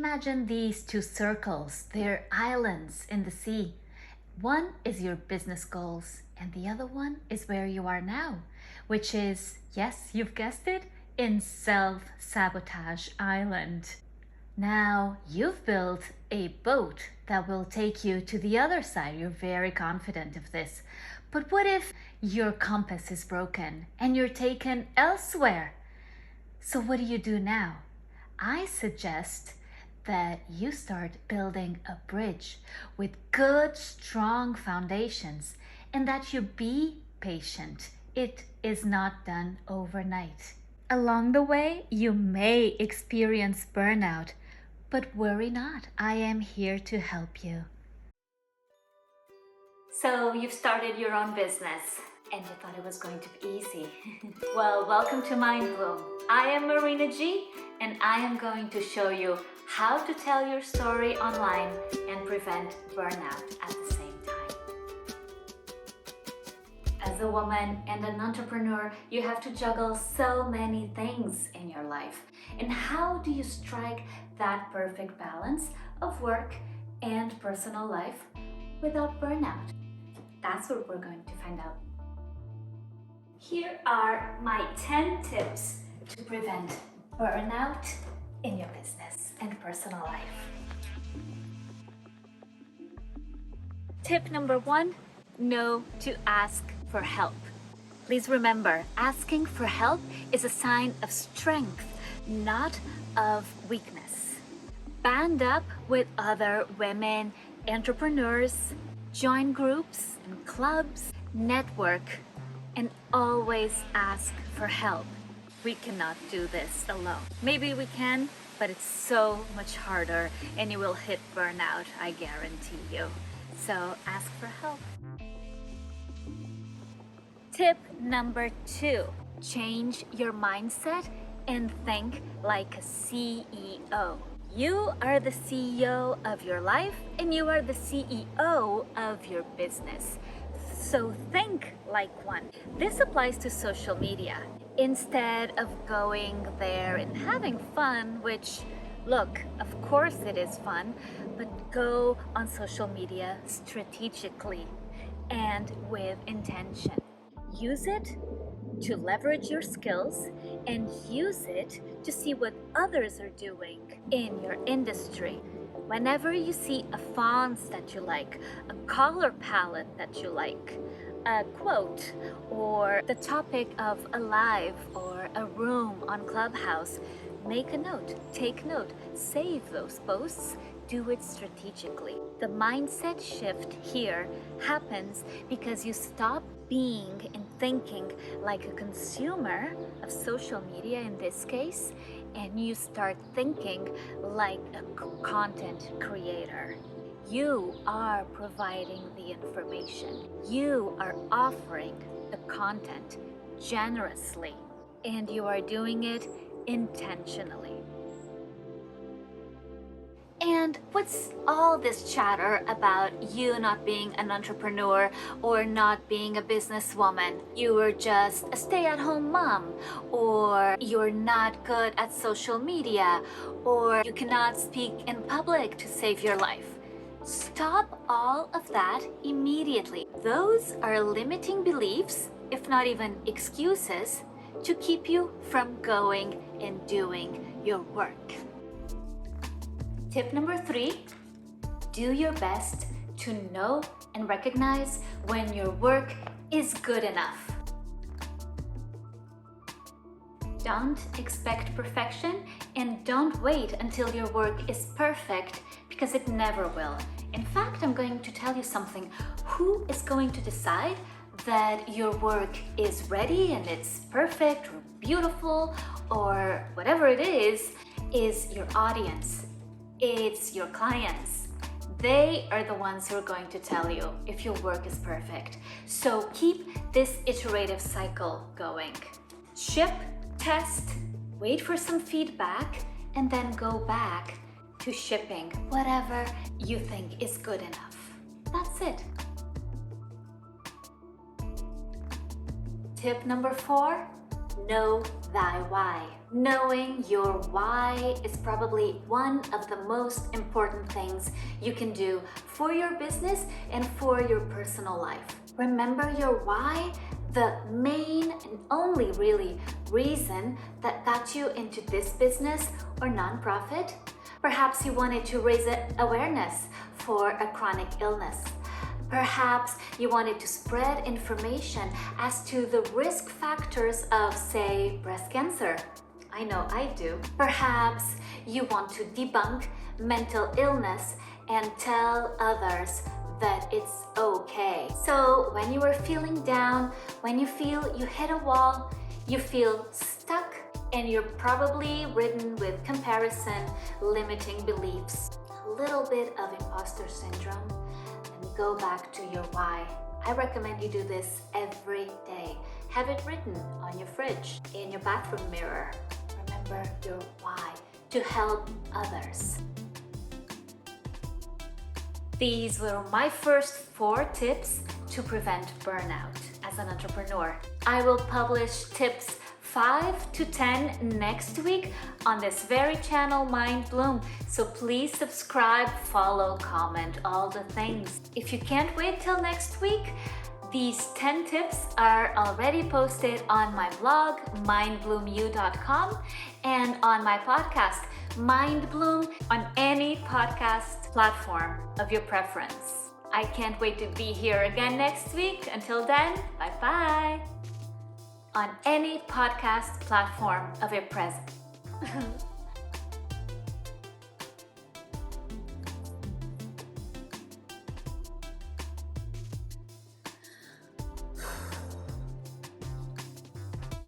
Imagine these two circles, they're islands in the sea. One is your business goals, and the other one is where you are now, which is, yes, you've guessed it, in Self-sabotage Island. Now, you've built a boat that will take you to the other side. You're very confident of this. But what if your compass is broken and you're taken elsewhere? So, what do you do now? I suggest that you start building a bridge with good, strong foundations and that you be patient. It is not done overnight. Along the way, you may experience burnout, but worry not. I am here to help you. So you've started your own business and you thought it was going to be easy. Well, welcome to Mind Bloom. I am Marina G and I am going to show you how to tell your story online and prevent burnout at the same time. As a woman and an entrepreneur, you have to juggle so many things in your life. And how do you strike that perfect balance of work and personal life without burnout? That's what we're going to find out. Here are my 10 tips to prevent burnout in your business and personal life. Tip number 1, know to ask for help. Please remember, asking for help is a sign of strength, not of weakness. Band up with other women entrepreneurs, join groups and clubs, network, and always ask for help. We cannot do this alone. Maybe we can, but it's so much harder and you will hit burnout, I guarantee you. So ask for help. Tip number 2, change your mindset and think like a CEO. You are the CEO of your life and you are the CEO of your business. So think like one. This applies to social media. Instead of going there and having fun, which, look, of course it is fun, but go on social media strategically and with intention. Use it to leverage your skills and use it to see what others are doing in your industry. Whenever you see a font that you like, a color palette that you like, a quote, or the topic of a live or a room on Clubhouse, make a note, take note, save those posts, do it strategically. The mindset shift here happens because you stop being and thinking like a consumer of social media in this case, and you start thinking like a content creator. You are providing the information. You are offering the content generously, and you are doing it intentionally. And what's all this chatter about you not being an entrepreneur or not being a businesswoman? You are just a stay-at-home mom, or you're not good at social media, or you cannot speak in public to save your life. Stop all of that immediately. Those are limiting beliefs, if not even excuses, to keep you from going and doing your work. Tip number 3, do your best to know and recognize when your work is good enough. Don't expect perfection and don't wait until your work is perfect, because it never will. In fact, I'm going to tell you something. Who is going to decide that your work is ready and it's perfect or beautiful or whatever it is your audience. It's your clients. They are the ones who are going to tell you if your work is perfect. So keep this iterative cycle going. Ship, test, wait for some feedback, and then go back to shipping whatever you think is good enough. That's it. Tip number 4, Know thy why. Knowing your why is probably one of the most important things you can do for your business and for your personal life. Remember your why, the main and only really reason that got you into this business or nonprofit. Perhaps you wanted to raise awareness for a chronic illness. Perhaps you wanted to spread information as to the risk factors of, say, breast cancer. I know I do. Perhaps you want to debunk mental illness and tell others that it's okay. So when you are feeling down, when you feel you hit a wall, you feel stuck, and you're probably ridden with comparison, limiting beliefs, a little bit of imposter syndrome, and go back to your why. I recommend you do this every day. Have it written on your fridge, in your bathroom mirror. Remember your why, to help others. These were my first 4 tips to prevent burnout as an entrepreneur. I will publish tips 5 to 10 next week on this very channel, Mind Bloom. So please subscribe, follow, comment, all the things. If you can't wait till next week, these 10 tips are already posted on my blog, mindbloomu.com, and on my podcast, Mind Bloom, on any podcast platform of your preference. I can't wait to be here again next week. Until then, bye-bye. On any podcast platform of your presence.